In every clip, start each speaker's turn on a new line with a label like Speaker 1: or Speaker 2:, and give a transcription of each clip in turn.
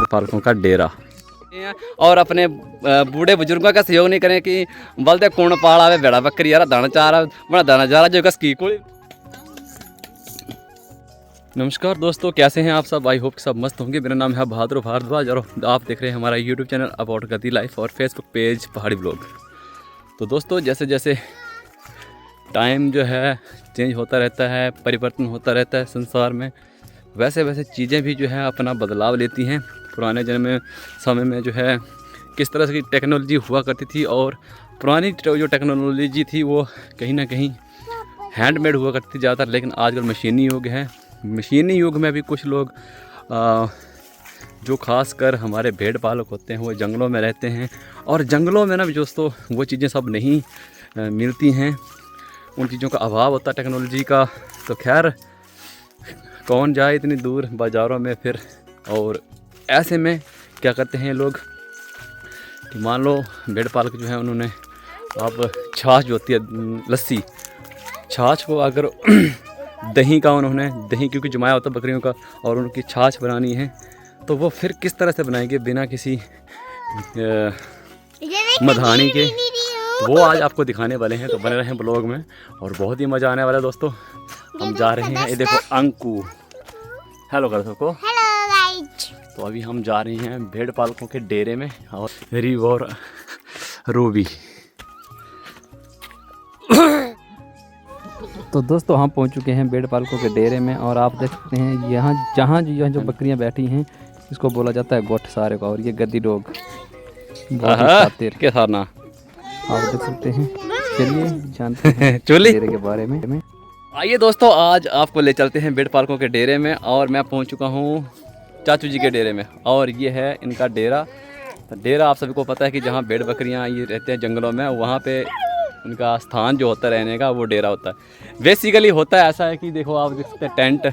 Speaker 1: पालकों का डेरा और अपने बूढ़े बुजुर्गों का सहयोग नहीं करें कि बोलते कौन पाल आवे बेड़ा बकरी यार दाना चाह रहा बड़ा दाना चाह रहा जो कस की कोई। नमस्कार दोस्तों, कैसे हैं आप सब? आई होप कि सब मस्त होंगे। मेरा नाम है बहादुर भारद्वाज और आप देख रहे हैं हमारा YouTube channel about Gaddi life और फेसबुक पेज पहाड़ी ब्लॉग। तो दोस्तों, जैसे जैसे टाइम जो है चेंज होता रहता है, परिवर्तन होता रहता है संसार में, वैसे वैसे चीज़ें भी जो है अपना बदलाव लेती हैं। पुराने समय में जो है किस तरह की टेक्नोलॉजी हुआ करती थी और पुरानी जो टेक्नोलॉजी थी वो कहीं ना कहीं हैंडमेड हुआ करती थी ज़्यादातर, लेकिन आजकल मशीनी युग है। मशीनी युग में भी कुछ लोग जो खास कर हमारे भेड़ पालक होते हैं वो जंगलों में रहते हैं और जंगलों में ना दोस्तों वो चीज़ें सब नहीं मिलती हैं, उन चीज़ों का अभाव होता है टेक्नोलॉजी का। तो खैर कौन जाए इतनी दूर बाज़ारों में फिर, और ऐसे में क्या करते हैं लोग कि मान लो भेड़ पालक जो है उन्होंने अब छाछ जो होती है लस्सी, छाछ को अगर दही का उन्होंने दही क्योंकि जमाया होता है बकरियों का और उनकी छाछ बनानी है तो वो फिर किस तरह से बनाएंगे बिना किसी मधानी के, वो आज आपको दिखाने वाले हैं। तो बने रहें ब्लॉग में और बहुत ही मज़ा आने वाला है दोस्तों। हम जा रहे हैं, ये देखो अंकु, हेलो कर सको। तो अभी हम जा रहे हैं भेड़ पालकों के डेरे में और रीव और रूबी। तो दोस्तों हम पहुंच चुके हैं भेड़ पालकों के डेरे में और आप देख सकते हैं यहाँ जहाँ जो बकरियाँ बैठी हैं इसको बोला जाता है गोठ सारे का, और ये गद्दी डॉग के सारना आप देख सकते हैं। चलिए जानते हैं डेरे के बारे में। आइए दोस्तों, आज आपको ले चलते हैं भेड़ पालकों के डेरे में और मैं पहुंच चुका हूं चाचू जी के डेरे में और ये है इनका डेरा। तो डेरा आप सभी को पता है कि जहां भेड़ बकरियां ये रहते हैं जंगलों में, वहां पे उनका स्थान जो होता है रहने का वो डेरा होता है। बेसिकली होता है ऐसा है कि देखो आप देख सकते हैं टेंट,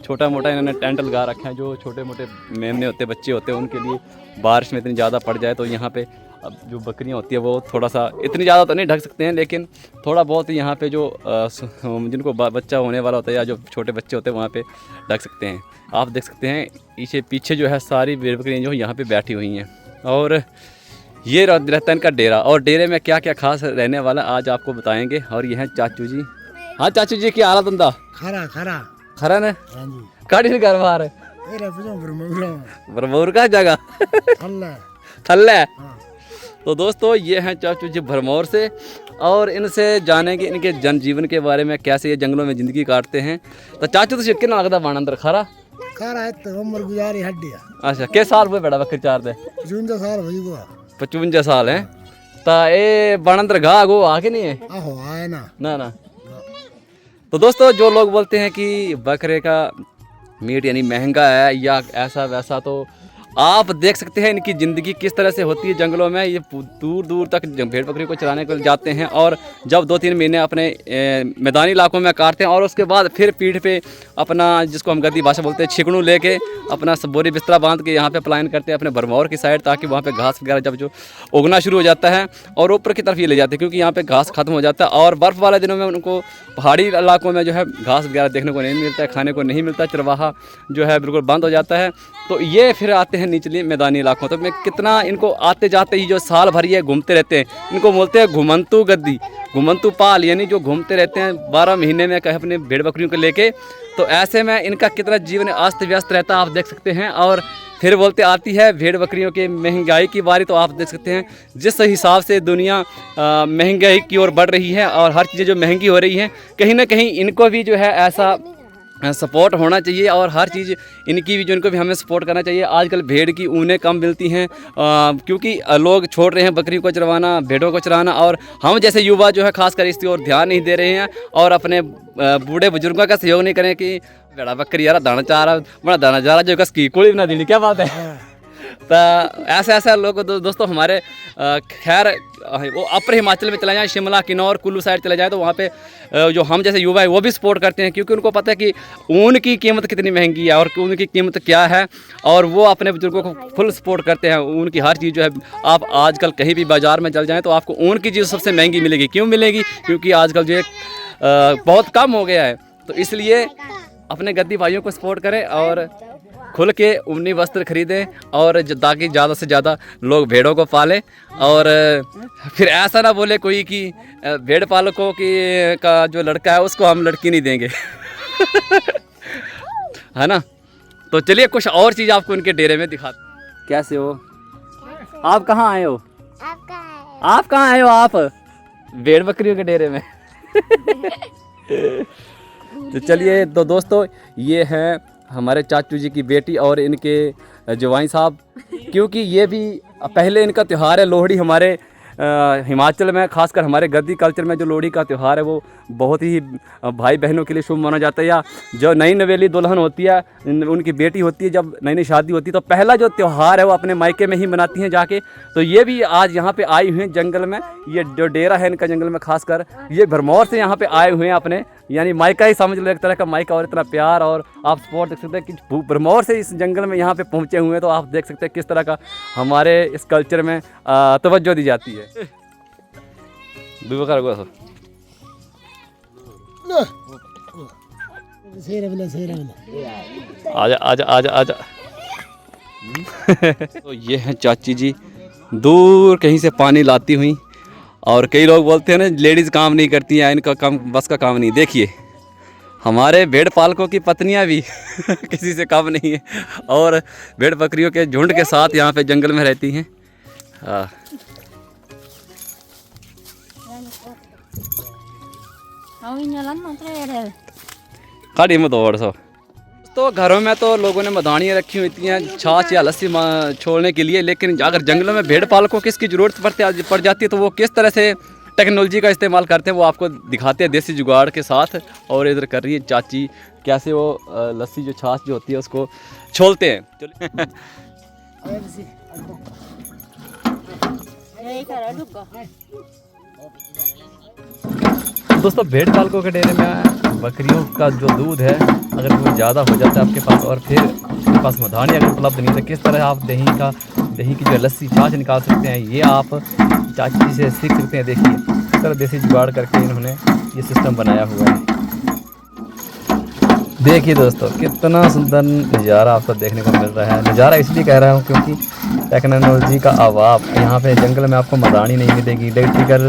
Speaker 1: छोटा मोटा इन्होंने टेंट लगा रखा है। जो छोटे मोटे मेमने होते हैं, बच्चे होते हैं, उनके लिए बारिश में इतनी ज़्यादा पड़ जाए तो यहाँ पे अब जो बकरियाँ होती है वो थोड़ा सा, इतनी ज़्यादा तो नहीं ढक सकते हैं लेकिन थोड़ा बहुत यहाँ पे जो जिनको बच्चा होने वाला होता है या जो छोटे बच्चे होते हैं वहाँ पे ढक सकते हैं। आप देख सकते हैं पीछे जो है सारी भेड़ बकरियाँ जो यहाँ पे बैठी हुई हैं और ये रहता है इनका डेरा। और डेरे में क्या क्या खास रहने वाला आज आपको बताएंगे। और ये हैं चाचू जी। हाँ चाचू जी, क्या हालत होता?
Speaker 2: खरा खरा
Speaker 1: खरा ने काड़ी घर बाहर है भरमौर का जगह थल्ले। तो दोस्तों ये हैं चाचू जी भरमौर से और इनसे जानेंगे इनके जनजीवन के बारे में, कैसे ये जंगलों में ज़िंदगी काटते हैं। तो चाचू तो कितना लगता बाण अंदर खरा
Speaker 2: खरा है तो उम्र गुजारी हड्डिया।
Speaker 1: अच्छा, के साल हुए बेड़ा बकरी चार दे?
Speaker 2: 55 साल हुई गो।
Speaker 1: 55 साल है। तो ये बाण अंदर घा गो आके नहीं है?
Speaker 2: आहो आए ना
Speaker 1: ना। तो दोस्तों जो लोग बोलते हैं कि बकरे का मीट यानी महंगा है या ऐसा वैसा, तो आप देख सकते हैं इनकी ज़िंदगी किस तरह से होती है जंगलों में। ये दूर दूर तक भेड़ बकरी को चराने के लिए जाते हैं और जब 2-3 महीने अपने मैदानी इलाकों में काटते हैं और उसके बाद फिर पीठ पे अपना, जिसको हम गद्दी भाषा बोलते हैं, छिकड़ू लेके अपना बोरी बिस्तरा बांध के यहाँ पे पलायन करते हैं अपने भरमौर की साइड, ताकि वहाँ पे घास वगैरह जब जो उगना शुरू हो जाता है और ऊपर की तरफ ये ले जाते हैं क्योंकि यहाँ पे घास खत्म हो जाता है। और बर्फ़ वाले दिनों में उनको पहाड़ी इलाकों में जो है घास वगैरह देखने को नहीं मिलता है, खाने को नहीं मिलता, चरवाहा जो है बिल्कुल बंद हो जाता है। तो ये फिर आते हैं निचली मैदानी इलाकों। तो मैं कितना इनको आते जाते ही जो साल भर ये घूमते रहते हैं, इनको बोलते हैं घुमंतु गद्दी, घुमंतु पाल, यानी जो घूमते रहते हैं 12 महीने में कहीं अपने भेड़ बकरियों को लेके। तो ऐसे में इनका कितना जीवन अस्त व्यस्त रहता है आप देख सकते हैं। और फिर बोलते आती है भेड़ बकरियों के महंगाई की बारी। तो आप देख सकते हैं जिस हिसाब से दुनिया महंगाई की ओर बढ़ रही है और हर चीज़ें जो महंगी हो रही हैं, कहीं ना कहीं इनको भी जो है ऐसा सपोर्ट होना चाहिए और हर चीज़ इनकी भी जो इनको भी हमें सपोर्ट करना चाहिए। आजकल भेड़ की ऊनें कम मिलती हैं क्योंकि लोग छोड़ रहे हैं बकरियों को चरवाना, भेड़ों को चराना, और हम जैसे युवा जो है खासकर इसकी ओर ध्यान नहीं दे रहे हैं और अपने बूढ़े बुजुर्गों का सहयोग नहीं करें कि बेड़ा बकरी यार दाना चाह रहा, बड़ा दाना जा रहा जो कस की कोड़ी बना दी, क्या बात है। तो ऐसे लोग दोस्तों हमारे खैर वो अपर हिमाचल में चला जाए, शिमला, किन्नौर, कुल्लू साइड चले जाए, तो वहाँ पे जो हम जैसे युवा है वो भी सपोर्ट करते हैं क्योंकि उनको पता है कि ऊन की कीमत कितनी महंगी है और ऊन की कीमत क्या है, और वो अपने बुजुर्गों को फुल सपोर्ट करते हैं। ऊन की हर चीज़ जो है, आप आजकल कहीं भी बाज़ार में चल जाएँ तो आपको ऊन की चीज़ सबसे महंगी मिलेगी। क्यों मिलेगी? क्योंकि आजकल जो बहुत कम हो गया है। तो इसलिए अपने गद्दी भाइयों को सपोर्ट करें और खुल के ऊनी वस्त्र खरीदें और ताकि ज़्यादा से ज़्यादा लोग भेड़ों को पालें। और फिर ऐसा ना बोले कोई कि भेड़ पालकों की का जो लड़का है उसको हम लड़की नहीं देंगे है ना। तो चलिए कुछ और चीज़ आपको इनके डेरे में दिखाते। कैसे हो आप? कहाँ आए हो? आप कहाँ आए हो? आप भेड़ बकरियों के डेरे में तो चलिए, तो दोस्तों ये हैं हमारे चाचू जी की बेटी और इनके जवाई साहब, क्योंकि ये भी पहले इनका त्यौहार है लोहड़ी। हमारे हिमाचल में खासकर हमारे गद्दी कल्चर में जो लोहड़ी का त्यौहार है वो बहुत ही भाई बहनों के लिए शुभ माना जाता है। या जो नई नवेली दुल्हन होती है, उनकी बेटी होती है, जब नई नई शादी होती है तो पहला जो त्यौहार है वो अपने मायके में ही मनाती हैं जाके। तो ये भी आज यहाँ पे आई हुई हैं जंगल में। ये जो डेरा है इनका जंगल में, खासकर ये भरमौर से यहाँ पे आए हुए हैं अपने, यानी मायका ही समझ लो, एक तरह का मायका। और इतना प्यार, और आप सपोर्ट देख सकते हैं कि भरमौर से इस जंगल में यहाँ पे पहुँचे हुए हैं। तो आप देख सकते हैं किस तरह का हमारे इस कल्चर में तवज्जो दी जाती है। आजा आजा आजा आजा तो ये हैं चाची जी, दूर कहीं से पानी लाती हुई। और कई लोग बोलते हैं ना लेडीज़ काम नहीं करती हैं, इनका काम बस का काम नहीं। देखिए हमारे भेड़ पालकों की पत्नियां भी किसी से कम नहीं है, और भेड़ बकरियों के झुंड के साथ यहाँ पे जंगल में रहती हैं। खाड़ी में दौड़ सो। तो घरों में तो लोगों ने मदानियाँ रखी हुई हैं छाछ या लस्सी छोड़ने के लिए, लेकिन अगर जंगलों में भेड़ पालकों की इसकी ज़रूरत पड़ जाती है तो वो किस तरह से टेक्नोलॉजी का इस्तेमाल करते हैं वो आपको दिखाते हैं देसी जुगाड़ के साथ। और इधर कर रही है चाची कैसे वो लस्सी जो छाछ जो होती है उसको छोलते हैं। दोस्तों भेड़ पालकों के डेरे में बकरियों का जो दूध है अगर वो ज़्यादा हो जाता है आपके पास, और फिर आपके पास मधानी अगर उपलब्ध नहीं है तो किस तरह आप दही की जो लस्सी छाछ निकाल सकते हैं, ये आप चाची से सीख सकते हैं। देखिए किस तरह देसी जुगाड़ करके इन्होंने ये सिस्टम बनाया हुआ है। देखिए दोस्तों कितना सुंदर नज़ारा आपको देखने को मिल रहा है। नज़ारा इसलिए कह रहा हूँ क्योंकि टेक्नोलॉजी का अभाव, यहाँ पे जंगल में आपको मदानी नहीं मिलेगी, इलेक्ट्रिकल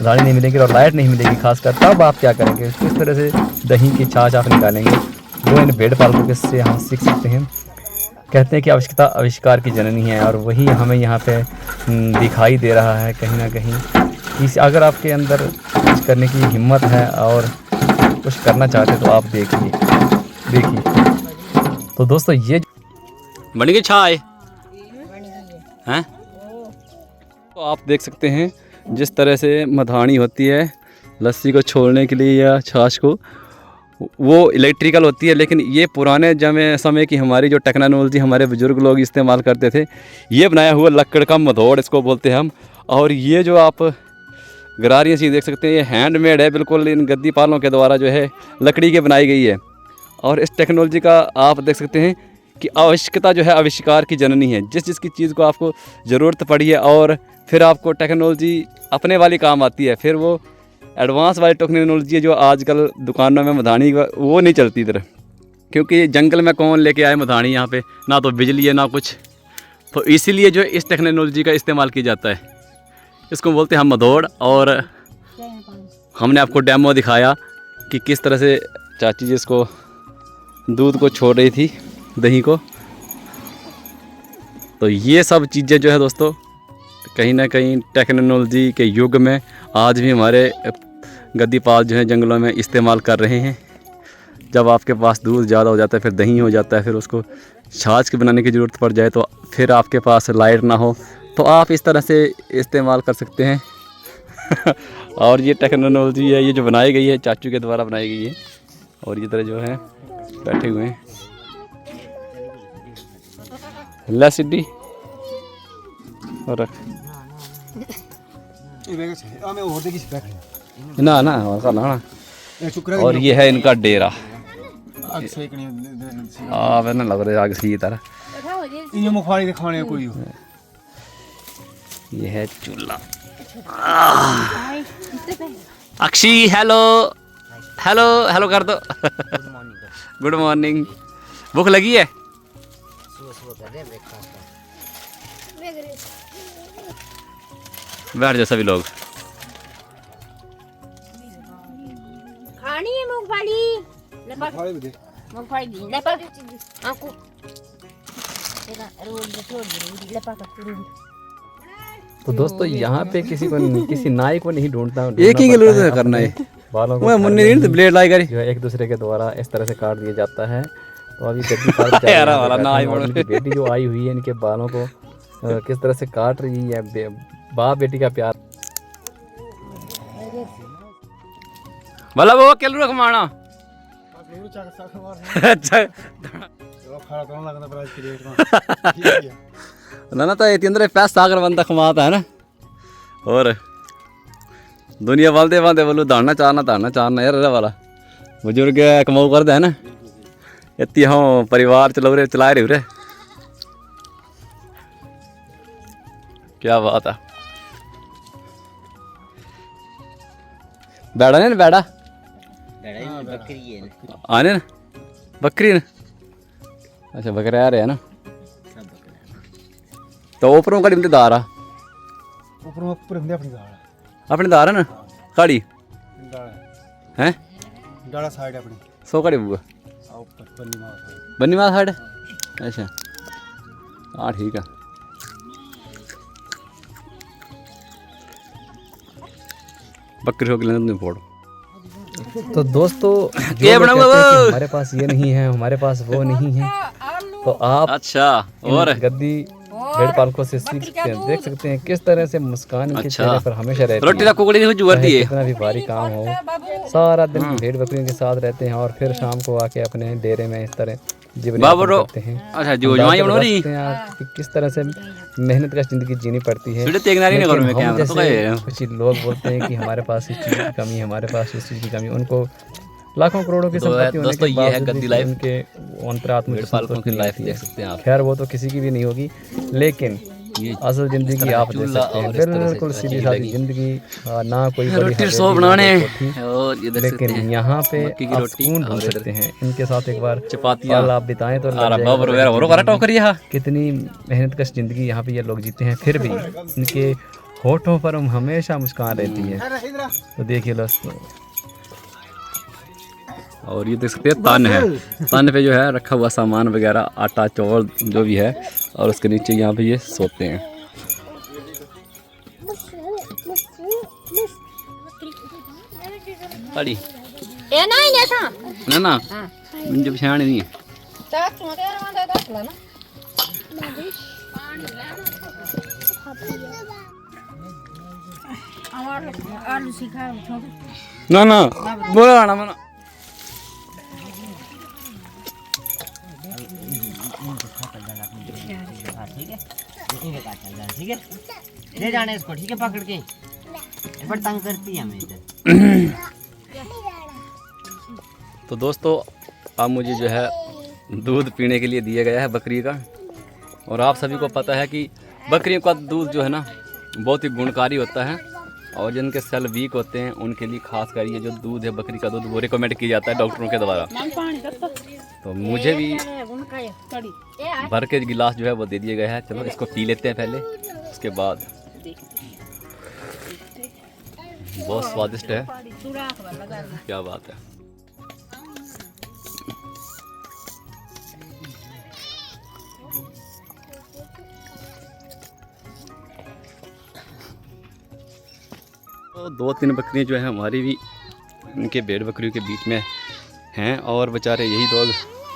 Speaker 1: मदानी नहीं मिलेगी और लाइट नहीं मिलेगी खासकर। तब आप क्या करेंगे, किस तरह से दही की छाछ आप निकालेंगे, वो इन भेड़ पालकों से हम सीख सकते हैं। कहते हैं कि आवश्यकता आविष्कार की जननी है, और वही हमें यहाँ पे दिखाई दे रहा है कहीं ना कहीं। अगर आपके अंदर कुछ करने की हिम्मत है और कुछ करना चाहते तो आप देखिए। तो दोस्तों ये बन गई छाए हैं, तो आप देख सकते हैं जिस तरह से मधानी होती है लस्सी को छोड़ने के लिए या छाछ को, वो इलेक्ट्रिकल होती है। लेकिन ये पुराने समय की हमारी जो टेक्नोलॉजी हमारे बुजुर्ग लोग इस्तेमाल करते थे, ये बनाया हुआ लकड़ का मधोड़ इसको बोलते हैं हम। और ये जो आप गरारियाँ चीज़ देख सकते हैं ये हैंडमेड है बिल्कुल, इन गद्दी पालों के द्वारा जो है लकड़ी के बनाई गई है। और इस टेक्नोलॉजी का आप देख सकते हैं कि आवश्यकता जो है आविष्कार की जननी है। जिस की चीज़ को आपको ज़रूरत पड़ी है और फिर आपको टेक्नोलॉजी अपने वाली काम आती है, फिर वो एडवांस वाली टेक्नोलॉजी है जो आजकल दुकानों में मधानी वो नहीं चलती इधर, क्योंकि जंगल में कौन लेके आए मधानी, यहाँ पे ना तो बिजली है ना कुछ। तो इसीलिए जो इस टेक्नोलॉजी का इस्तेमाल किया जाता है, इसको बोलते हैं हम मधोड़। और हमने आपको डेमो दिखाया कि किस तरह से चाची जी इसको दूध को छोड़ रही थी, दही को। तो ये सब चीज़ें जो है दोस्तों कहीं ना कहीं टेक्नोलॉजी के युग में आज भी हमारे गद्दी पाल जो है जंगलों में इस्तेमाल कर रहे हैं। जब आपके पास दूध ज़्यादा हो जाता है, फिर दही हो जाता है, फिर उसको छाछ के बनाने की ज़रूरत पड़ जाए, तो फिर आपके पास लाइट ना हो तो आप इस तरह से इस्तेमाल कर सकते हैं। और ये टेक्नोलॉजी है ये जो बनाई गई है चाचू के द्वारा बनाई गई है। और ये तरह जो है बैठे हुए हैं सिड्डी और ना ना और ये है इनका डेरा। आप ना लग रहे आग सी तरह ये है चूल्हा। अक्षी हेलो हेलो हेलो कर दो। Good morning. भूख लगी है? बैठ जाओ सभी लोग।
Speaker 3: खानी है मूंगफली। मूंगफली दी ले पर आंकू तेरा रोड पे छोड़ दे ले पर करू।
Speaker 1: तो दोस्तों यहाँ पे किसी नाई को नहीं ढूंढता, एक ही गिलों करना है बालों को। मुन्ने नहीं ब्लेड लाई करी जो है एक दूसरे के द्वारा इस तरह से काट दिया जाता है। तो अभी गद्दी काट वाला नाई इनकी बेटी जो आई हुई है इनके बालों को किस तरह से काट रही है। बाप बेटी का प्यार भला वो केलू रख माना। अच्छा ना तो इतने पैसा अगर बंदा कमाता है ना। और दुनिया वालते वालते बोलो दाना चाहना यार वाला बुजुर्ग कमाऊ करते है ना। इतनी हम परिवार चला रहे रे। क्या बात है। बैड़ा ने बैड़ा आने ना बकरी ने। अच्छा बकरे आ रहे है ना। तो ऊपरों कड़ी दार आ अपनी दार है ना काड़ी हैं
Speaker 2: साइड अपनी
Speaker 1: सो कड़ी बुआ बन्नी मार साइड। अच्छा हाँ ठीक है। बकरी हो गई फोड़ो। तो दोस्तों ये हमारे पास ये नहीं है, हमारे पास वो नहीं है। तो आप अच्छा और गद्दी भेड़ पालकों से देख सकते हैं किस तरह से मुस्कान इनके चेहरे पर हमेशा रहती है। कितना भी भारी काम हो सारा दिन भेड़ बकरियों के साथ रहते हैं और फिर शाम को आके अपने डेरे में इस तरह जीवन करते हैं। अच्छा जो किस तरह से मेहनत का जिंदगी जीनी पड़ती है। कुछ लोग बोलते हैं कि हमारे पास इस चीज़ की कमी है, हमारे पास इस चीज़ की कमी। उनको लाखों करोड़ों की संपत्ति होने के बावजूद उनके अंतरात्मा की संतुष्टि लाइफ देख सकते हैं आप। खैर वो तो किसी की भी नहीं होगी, लेकिन असल जिंदगी आप देख सकते हैं बिल्कुल सीधी सादी जिंदगी। ना कोई बड़ी लेकिन यहाँ पे आप सुकून ढूंढ सकते हैं। इनके साथ एक बार पल आप बिताएं तो कितनी मेहनत कश जिंदगी यहाँ पे ये लोग जीते हैं। फिर भी इनके होठों पर हमेशा मुस्कान रहती है। तो देखिए दोस्तों और ये देख सकते हैं तन है। तन पे जो है रखा हुआ सामान वगैरह आटा चावल जो भी है और उसके नीचे यहाँ पे ये सोते हैं। अड़ी
Speaker 3: ए नहीं ऐसा
Speaker 1: ना ना मुझे पहचान नहीं है। ना ना बोला ना मना
Speaker 4: ठीक है ले जाने इसको। ठीक है पकड़ के बड़ तंग करती है हमें इधर।
Speaker 1: तो दोस्तों अब मुझे जो है दूध पीने के लिए दिया गया है बकरी का। और आप सभी को पता है कि बकरियों का दूध जो है ना बहुत ही गुणकारी होता है। और जिनके सेल वीक होते हैं उनके लिए खास कर ये जो दूध है बकरी का दूध वो रिकमेंड किया जाता है डॉक्टरों के द्वारा। तो मुझे भी भर के गिलास जो है वो दे दिया गया है। चलो इसको पी लेते हैं पहले, उसके बाद। बहुत स्वादिष्ट है, क्या बात है। तो 2-3 बकरियां जो है हमारी भी इनके भेड़ बकरियों के बीच में हैं और बेचारे यही लोग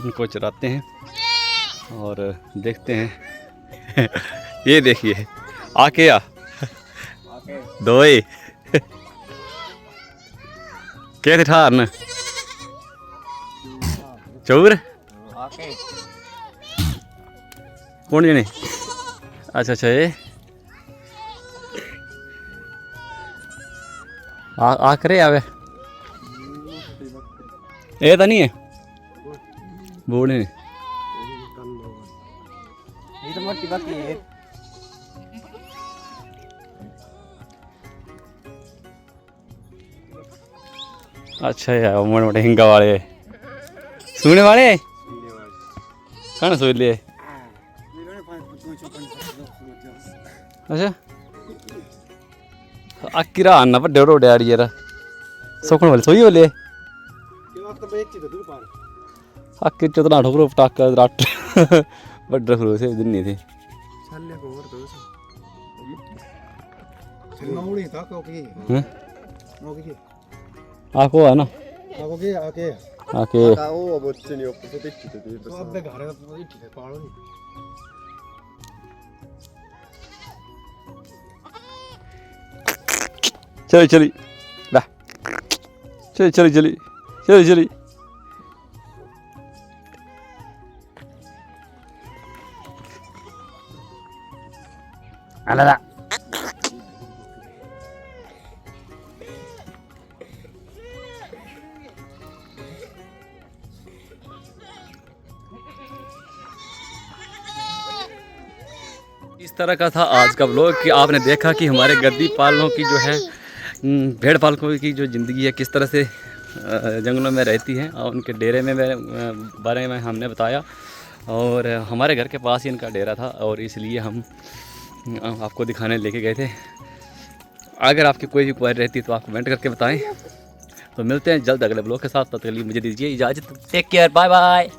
Speaker 1: इनको चराते हैं। और देखते हैं ये देखिए आके आ दोए कैसे ठारन चौर कौन जने। अच्छा अच्छा ये आ करे आवे ये तो नहीं है बूढ़े
Speaker 4: ये तो मोटी बाकी है।
Speaker 1: अच्छा यार मोटे मोटे हिंगा वाले सुने वाले कहना सोच लिए अच्छा आकिरा आना पर डेढ़ो डैडी यार सोखण वाले सोई वाले आके चौदह ठोकरो पटाका राट बड्डर खरो से दिन नहीं थे हैं? आको है ना आके चली चली ला चली चली चली चली चली अला इस तरह का था आज का व्लॉग कि आपने देखा कि हमारे गद्दी पालनों की जो है भेड़ पालकों की जो ज़िंदगी है किस तरह से जंगलों में रहती हैं और उनके डेरे में बारे में हमने बताया और हमारे घर के पास ही इनका डेरा था और इसलिए हम आपको दिखाने लेके गए थे। अगर आपकी कोई भी क्वेरी रहती तो आप कमेंट करके बताएं। तो मिलते हैं जल्द अगले ब्लॉग के साथ, तब तक के लिए मुझे दीजिए इजाज़त। Take care, bye bye.